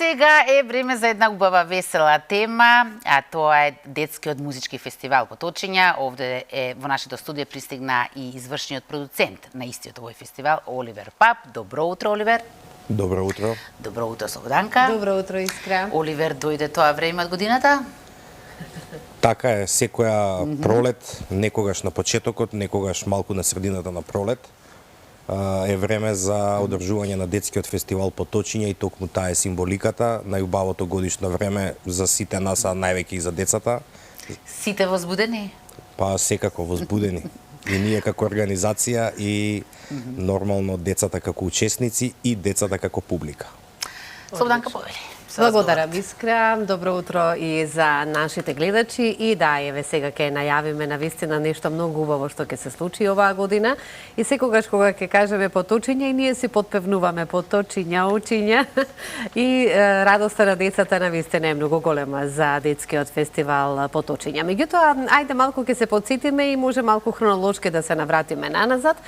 сега е време за една убава весела тема, а тоа е детскиот музички фестивал Поточиња. Овде е во нашето студио пристигна и извршниот продуцент на истиот овој фестивал, Оливер Пап. Добро утро, Оливер. Добро утро. Добро утро, Слободанка. Добро утро, Искра. Оливер, дојде тоа време од годината? Така е, секоја пролет, некогаш на почетокот, некогаш малку на средината на пролет, е време за одржување на детскиот фестивал Поточиња и токму таа е символиката, најубавото годишно време за сите нас, а највеќе и за децата. Сите возбудени? Па секако возбудени. И ние како организација и нормално децата како учесници и децата како публика. Слободанка, повели. Благодарам, Искра. Добро утро и за нашите гледачи. И да, еве сега ќе најавиме навистина нешто многу убаво што ќе се случи оваа година. И секогаш кога ќе кажеме Поточиња и ние си подпевнуваме Поточиња, учиња. И радоста на децата навистина е многу голема за детскиот фестивал Поточиња. Меѓутоа, ајде малку ќе се подсетиме и може малку хронолошки да се навратиме наназад.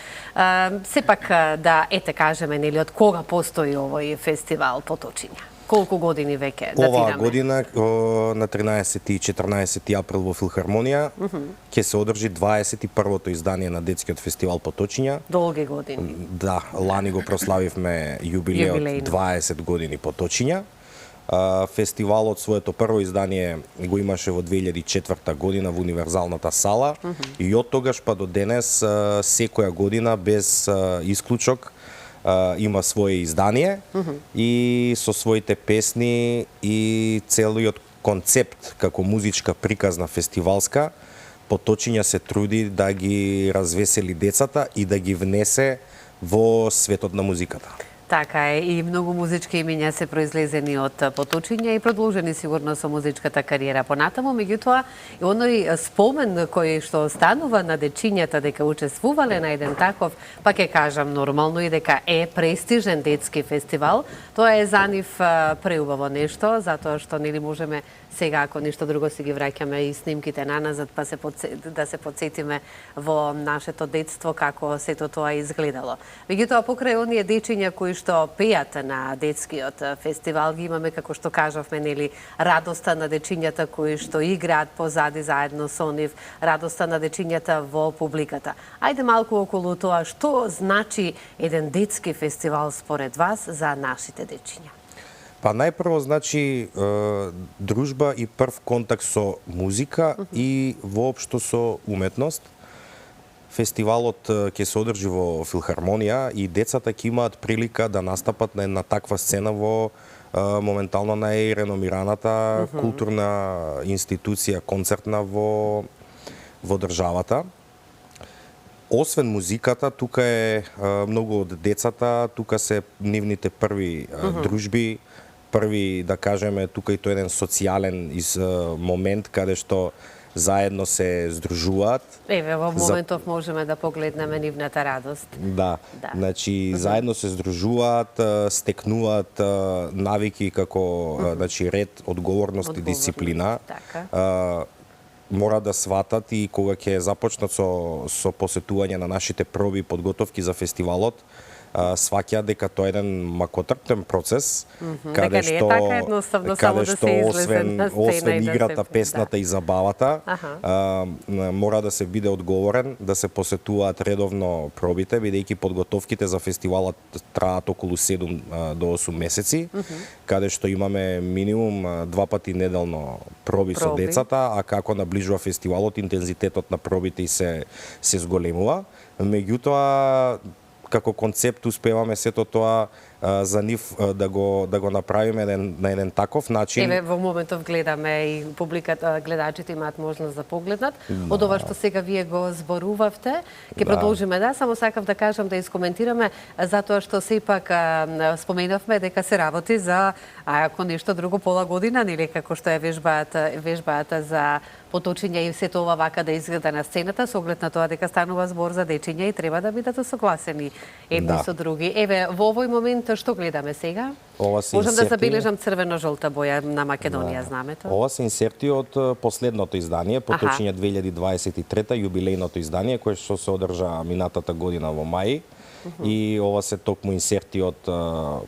Сепак да кажеме нели од кога постои овој фестивал Поточиња. Колку години веќе датираме? Оваа година на 13 и 14 април во Филхармонија ќе се одржи 21-то издание на детскиот фестивал Поточиња. Долги години. Да, лани го прославивме јубилеот 20 години Поточиња. Фестивалот своето прво издание го имаше во 2004 година во Универзалната сала и од тогаш па до денес секоја година без исклучок има свое издание и со своите песни и целиот концепт како музичка приказна фестивалска Поточиња се труди да ги развесели децата и да ги внесе во светот на музиката. Така е, и многу музички имиња се произлезени од Поточиња и продолжени сигурно со музичката кариера понатаму, меѓутоа и оној спомен кој што останува на дечињата дека учествувале на еден таков, па ќе кажам нормално и дека е престижен детски фестивал, тоа е за нив преубаво нешто, затоа што нели можеме сега, ако ништо друго, си ги враќаме и снимките наназад, па да се подсетиме во нашето детство како сето тоа изгледало. Меѓутоа, покрај оние дечиња кои што пеат на детскиот фестивал, ги имаме, како што кажавме, нели, радоста на дечињата кои што играат позади заедно со нив, радоста на дечињата во публиката. Ајде малку околу тоа, што значи еден детски фестивал според вас за нашите дечиња? Па најпрво значи дружба и прв контакт со музика и воопшто со уметност. Фестивалот ќе се одржи во Филхармонија и децата ќе имаат прилика да настапат на една таква сцена во моментално најреномираната културна институција концертна во државата. Освен музиката, тука е многу од децата, тука се нивните први дружби, први, да кажеме, тука и тој еден социјален момент каде што заедно се здружуваат. Еве, во моментов можеме да погледнеме нивната радост. Да. Значи, заедно се здружуваат, стекнуваат навики како значи, ред, одговорност и дисциплина. Така. Мора да сватат и кога ќе започнат со посетување на нашите проби и подготовки за фестивалот, сваќаат дека тоа е еден макотрптен процес, каде што освен играта, песната и забавата, мора да се биде одговорен, да се посетуваат редовно пробите, бидејќи подготовките за фестивалот траат околу 7 до 8 месеци, каде што имаме минимум 2 пати неделно проби со децата, а како наближува фестивалот, интензитетот на пробите и се зголемува. Меѓутоа, како концепт успеваме сето тоа за нив да го направиме на еден таков начин. Еве, во моментов гледаме и публиката, гледачите имаат можност да погледнат. Од ова што сега вие го зборувавте, ќе продолжиме, само сакав да кажам, да искоментираме, затоа што сепак споменавме дека се работи за, ако нешто друго, пола година, нели, како што е вежбаата за Поточиња и сето ова вака да изгледа на сцената, со оглед на тоа дека станува збор за дечиња и треба да бидат согласени едни со други. Еве, во овој момент што гледаме сега? Можам да забележам црвено-жолта боја на Македонија, знамето. Ова се инсерти од последното издание, Поточиња 2023, јубилејното издание, кое што се одржа минатата година во мај. И ова се токму инсерти од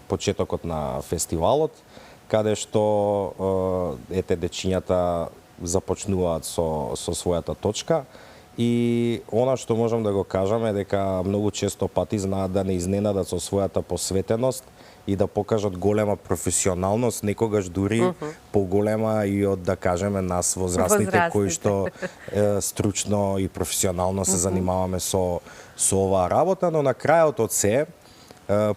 почетокот на фестивалот. каде што ете дечињата започнуваат со својата точка. И она што можам да го кажам е дека многу често пати знаат да не изненадат со својата посветеност и да покажат голема професионалност, некогаш дури поголема и од, да кажеме, нас возрастните кои што стручно и професионално се занимаваме со оваа работа, но на крајот од се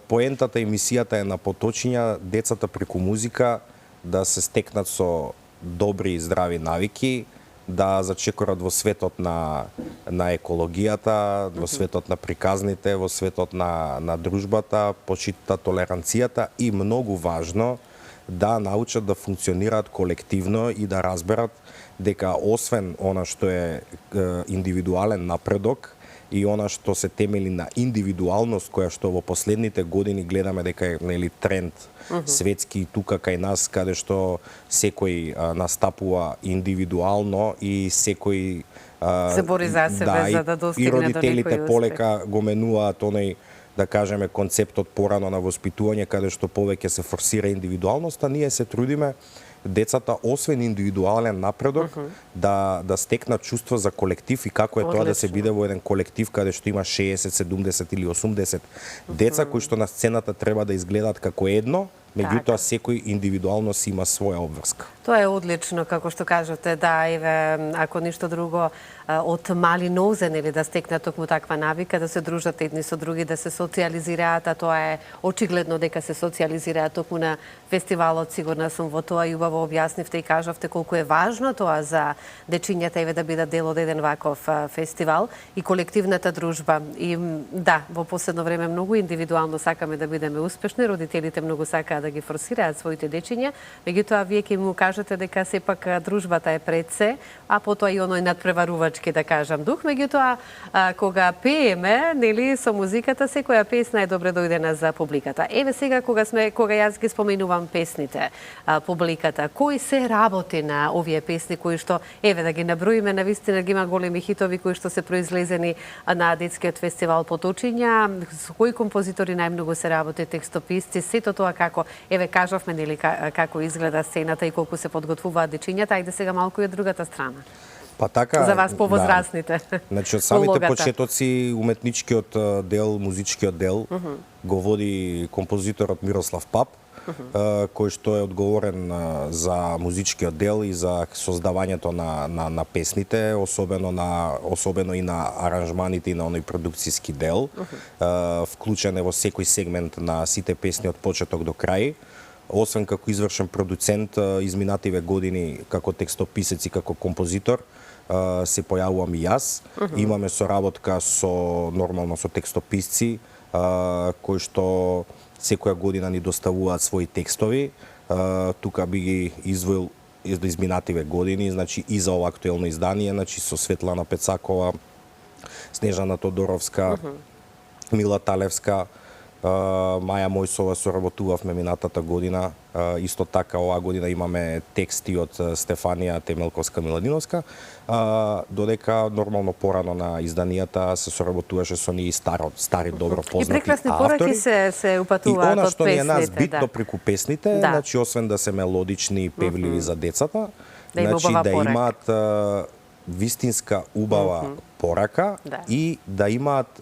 поентата и мисијата е на поточиња децата преку музика да се стекнат со добри и здрави навики, да зачекорат во светот на екологијата, во светот на приказните, во светот на дружбата, почитта, толеранцијата и многу важно да научат да функционираат колективно и да разберат дека освен она што е индивидуален напредок и она што се темели на индивидуалност, која што во последните години гледаме дека е тренд светски тука кај нас, каде што секој настапува индивидуално и секој се бори за себе, за да достигне до некој успех. И родителите полека го менуваат оној, да кажеме, концептот порано на воспитување, каде што повеќе се форсира индивидуалноста. Ние се трудиме децата, освен индивидуален напредок, да стекнат чувство за колектив и како е тоа да се биде во еден колектив каде што има 60, 70 или 80 деца кои што на сцената треба да изгледаат како едно, меѓутоа секој индивидуално си има своја обврска. Тоа е одлично, како што кажете, да, еве, ако ништо друго, од мали нозе, нели, да стекнат токму таква навика, да се дружат едни со други, да се социализираат, а тоа е очигледно дека се социализираат токму на фестивалот, сигурна сум во тоа и убаво објаснивте и кажавте колку е важно тоа за дечињата еве да бидат дел од еден ваков фестивал и колективната дружба. И да, во последно време многу индивидуално сакаме да бидеме успешни, родителите многу сакаат да ги форсираат своите дечиња, меѓутоа вие ќе му кажете дека сепак дружбата е пред се, а потоа и оној надпреварувачки, да кажам, дух. Меѓутоа, кога пееме, нели, со музиката, секоја песна е добре дојдена за публиката. Еве сега кога јас ги споменувам песните, публиката, кои се работи на овие песни кои што, еве да ги наброиме, навистина ги има големи хитови кои што се произлезени на детскиот фестивал Поточиња, со кои композитори најмногу се работи, текстописци, сето тоа како, еве кажавме, нели, како изгледа сцената и колку се подготвуваат дечињата, ајде сега малку и од другата страна. Па така, за вас повозрастните. Да. Значи од самите почетоци уметничкиот дел, музичкиот дел го води композиторот Мирослав Пап, кој што е одговорен за музичкиот дел и за создавањето на песните, особено и на аранжманите и на оној продукцијски дел. Вклучен е во секој сегмент на сите песни од почеток до крај. Освен како извршен продуцент, изминативе години како текстописец и како композитор, се појавувам и јас. Имаме соработка нормално со текстописци, кои што секоја година ни доставуваат своји текстови. Тука би ги извоил изминативе години, значи и за ова актуелно издание, значи со Светлана Пецакова, Снежана Тодоровска, Мила Талевска, Маја Мојсова соработувавме минатата година. Исто така оваа година имаме тексти од Стефанија Темелковска-Миладиновска, додека нормално порано на изданијата се соработуваше со ние стари добро познати автори. И прекрасни пораки се упатуваат од песните. И она што ни е нас битно преку песните, значи освен да се мелодични и певливи за децата, значи да имаат вистинска убава порака и да имаат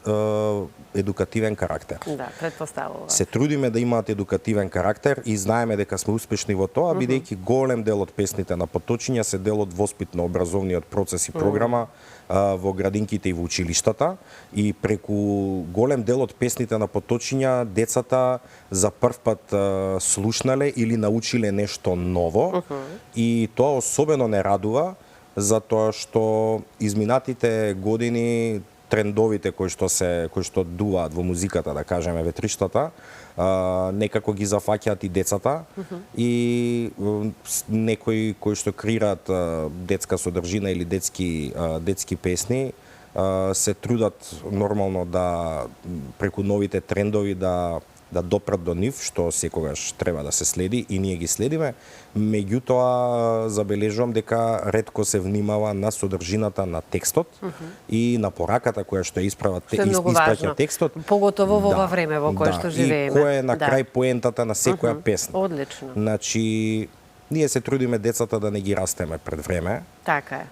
едукативен карактер. Да, предпоставува. Се трудиме да имаат едукативен карактер и знаеме дека сме успешни во тоа, бидејќи голем дел од песните на Поточиња се дел од воспитно-образовниот процес и програма во градинките и во училиштата, и преку голем дел од песните на Поточиња децата за прв пат слушнале или научиле нешто ново, и тоа особено не радува, затоа што изминатите години трендовите кои што дуваат во музиката, да кажеме, ветриштата, некако ги зафаќаат и децата, и некои кои што креираат детска содржина или детски песни се трудат нормално да преку новите трендови да да допрат до нив, што секогаш треба да се следи и ние ги следиме. Меѓутоа, забележувам дека ретко се внимава на содржината на текстот и на пораката која што ја испраќа текстот. Поготово во ова време во кое што живееме. И која е на крај поентата на секоја песна. Одлично. Значи, ние се трудиме децата да не ги растеме пред време. Така е.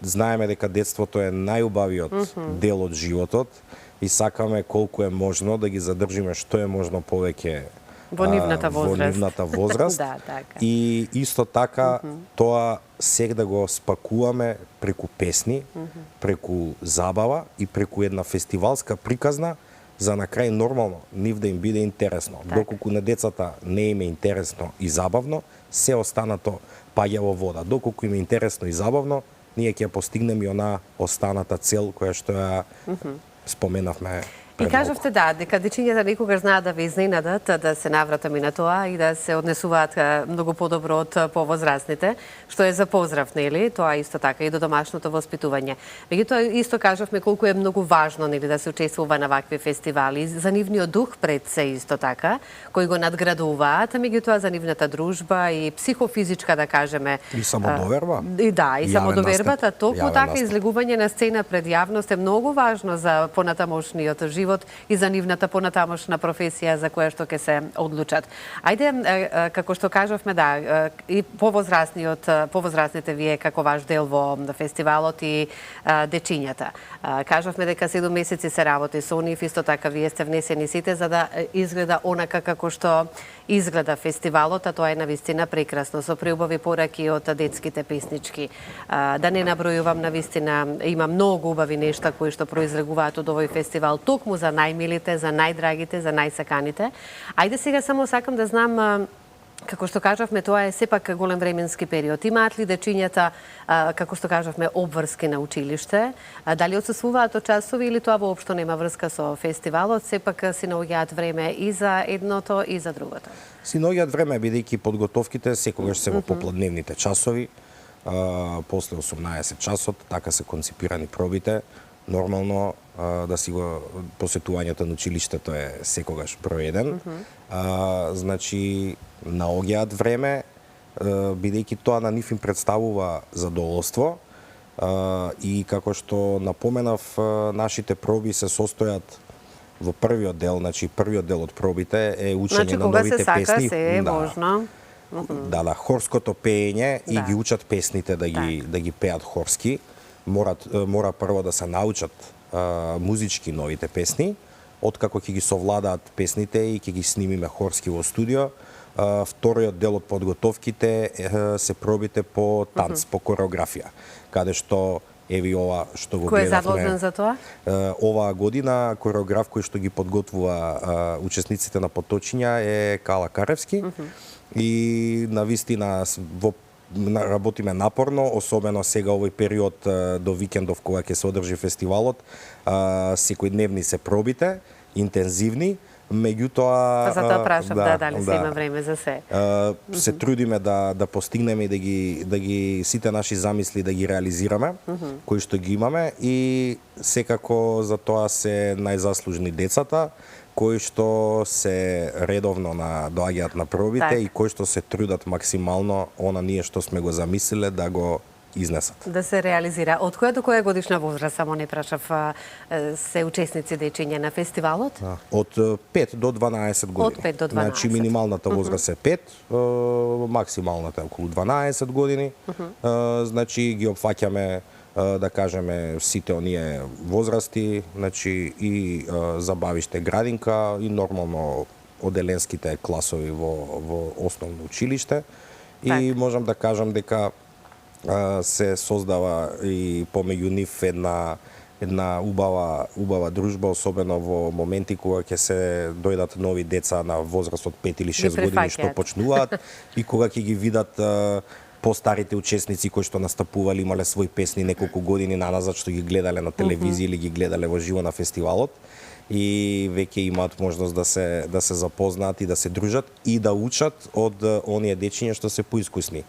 Знаеме дека детството е најубавиот дел од животот и сакаме колку е можно да ги задржиме што е можно повеќе во нивната возраст. Да, така. И исто така тоа сега да го спакуваме преку песни, преку забава и преку една фестивалска приказна за на крај нормално нив да им биде интересно. Доколку на децата не им е интересно и забавно, се останато паѓа во вода. Доколку им е интересно и забавно, ние ќе постигнеме и она останата цел која што ја споменавме. И кажавте дека дечињата никогаш знаат да ве изненадат, да се навратаме на тоа и да се однесуваат многу подобро од повозрастните, што е за поздрав, нели? Тоа исто така и до домашното воспитување. Меѓутоа исто кажавме колку е многу важно, нели, да се учествува на вакви фестивали, за нивниот дух пред се исто така, кои го надградуваат, меѓутоа за нивната дружба и психофизичка, да кажеме. И самодоверба. И самодовербата, толку така излегување на сцена пред јавност е многу важно за понатамошниот живот и за нивната понатамошна професија за која што ќе се одлучат. Ајде, како што кажавме, и повозрастните вие како ваш дел во фестивалот и дечињата. Кажавме дека 7 месеци се работи со нив, исто така вие сте внесени сите за да изгледа онака како што изгледа фестивалот, а тоа е навистина прекрасно, со преубави пораки од детските песнички. Да не набројувам, навистина има многу убави нешта кои што произлегуваат од овој фестивал, токму за најмилите, за најдрагите, за најсаканите. Ајде сега само сакам да знам, како што кажавме, тоа е сепак голем временски период. Имаат ли дечињата, како што кажавме, обврски на училиште? Дали отсуствуваат од часови или тоа воопшто нема врска со фестивалот? Сепак си наоѓаат време и за едното и за другото? Си наоѓаат време, бидејќи подготовките секогаш се во попладневните часови, после 18 часот, така се конципирани пробите. Нормално да си го посетувањето на училиштето е секогаш број 1. Значи, наоѓаат време, бидејќи тоа на нив им представува задоволство и како што напоменав, нашите проби се состојат во првиот дел, значи првиот дел од пробите е учење на новите песни. Значи, кога се сака, се е можно. Да, хорското пеење и ги учат песните да ги пеат хорски. Мора прво да се научат музички новите песни, откако ќе ги совладаат песните и ќе ги снимиме хорски во студио. Вториот дел од подготовките се пробите по танц, по кореографија, каде што еви ова што го гледавме. Кој е задолжен за тоа? Оваа година кореограф кој што ги подготвува учесниците на Поточиња е Кала Каревски и навистина работиме напорно, особено сега овој период до викендов кога ќе се одржи фестивалот. Секојдневни се пробите, интензивни, меѓутоа затоа прашам дали се има време за се. Се трудиме да постигнеме и да ги сите наши замисли да ги реализираме, кои што ги имаме и секако за тоа се најзаслужни децата, кои што се редовно доаѓаат на пробите и кои што се трудат максимално она ние што сме го замислиле да го изнесат. Да се реализира. Од која до која годишна возраст, само не прашав, се учесници дечиња на фестивалот? Од 5 до 12 години. Од 5 до 12. Значи минималната возраст е 5, максималната е околу 12 години. Значи ги опфаќаме да кажеме сите оние возрасти, значи и забавиште градинка и нормално оделенските класови во основно училиште. И можам да кажам дека се создава и помеѓу нив една убава дружба, особено во моменти кога ќе се дојдат нови деца на возраст од 5 или 6 години што почнуваат и кога ќе ги видат постарите учесници кои што настапувале, имале свои песни неколку години наназад што ги гледале на телевизија или ги гледале во живо на фестивалот и веќе имаат можност да се запознаат и да се дружат и да учат од оние дечиња што се поискусни.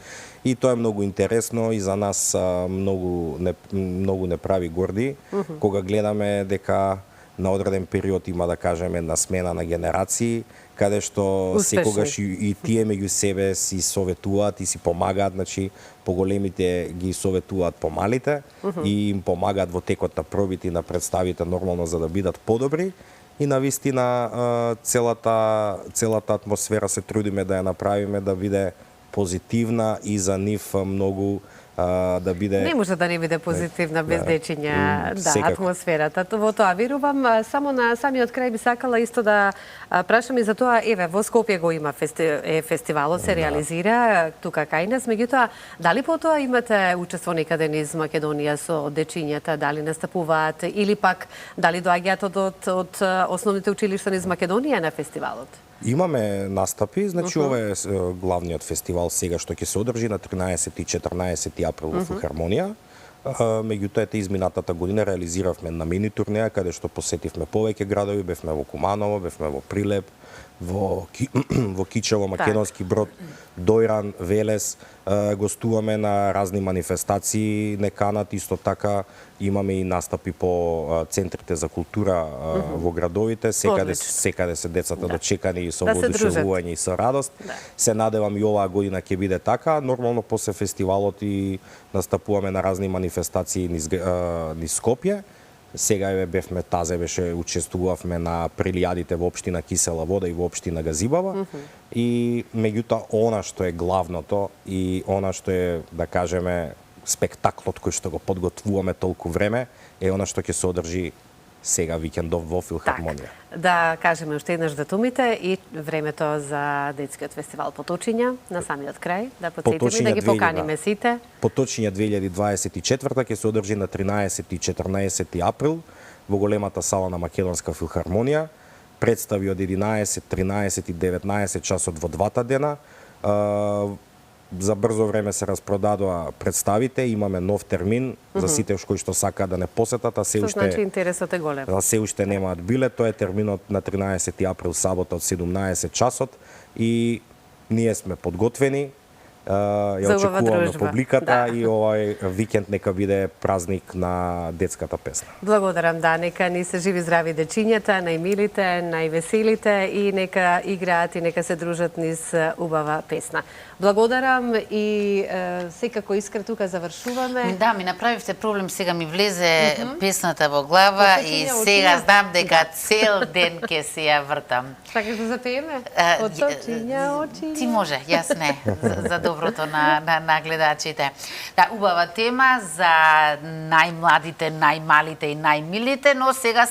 И тоа е многу интересно и за нас многу не прави горди кога гледаме дека на одреден период има, да кажеме, една смена на генерации, каде што Успешни. секогаш и тие меѓу себе си советуваат и си помагаат, значи поголемите ги советуваат помалите и им помагаат во текот на пробите и на представите нормално за да бидат подобри. И навистина целата атмосфера се трудиме да ја направиме да биде позитивна и за нив многу да биде... Не може да не биде позитивна без дечиња, секако. атмосферата. Во тоа верувам. Само на самиот крај би сакала исто да прашам и за тоа, еве, во Скопје го има фестивалот, се реализира тука кај нас, меѓутоа, дали потоа имате учество некаде низ Македонија со дечињата, дали настапуваат, или пак дали доаѓаат од основните училишта низ Македонија на фестивалот? Имаме настапи, значи ова е главниот фестивал сега што ќе се одржи на 13 и 14 април во Филхармонија. Меѓутоа, изминатата година реализиравме на мини турнеја, каде што посетивме повеќе градови, бевме во Куманово, бевме во Прилеп, во Кичево, Македонски Брод, Дојран, Велес, гостуваме на разни манифестации, неканат, исто така имаме и настапи по центрите за култура во градовите, секаде се децата дочекани и со воодушевување и со радост. Се надевам и оваа година ќе биде така, нормално после фестивалот и настапуваме на разни манифестации низ Скопје. Сега бевме учествувавме на прелијадите во општина Кисела Вода и во општина Газибава. И меѓутоа она што е главното и она што е, да кажеме, спектаклот кој што го подготвуваме толку време е она што ќе се одржи сега викендов во Филхармонија. Да кажеме уште еднаш датумите и времето за детскиот фестивал Поточиња на самиот крај, да потсетиме и да ги поканиме сите. Поточиња 2024 ќе се одржи на 13 и 14 април во големата сала на Македонска филхармонија. Представи од 11, 13 и 19 часот во двата дена. За брзо време се распродадоа представите, имаме нов термин за сите кои што сакаат да не посетат, а се уште значи интересот е голем. Се уште немаат билет, тоа е терминот на 13 април сабота од 17 часот и ние сме подготвени. Ја очекуваме публиката и овој викенд нека биде празник на детската песна. Благодарам, да, нека ни се живи здрави дечињата, најмилите, највеселите и нека играат и нека се дружат низ убава песна. Благодарам и секако Искра тука завршуваме. Да, ми направивте проблем, сега ми влезе песната во глава и сега знам дека цел ден ќе се ја вртам. Сакаш да запееме? Поточиња, очиња. Ти може, јас не, за доброто на гледачите. Да, убава тема за најмладите, најмалите и најмилите, но сега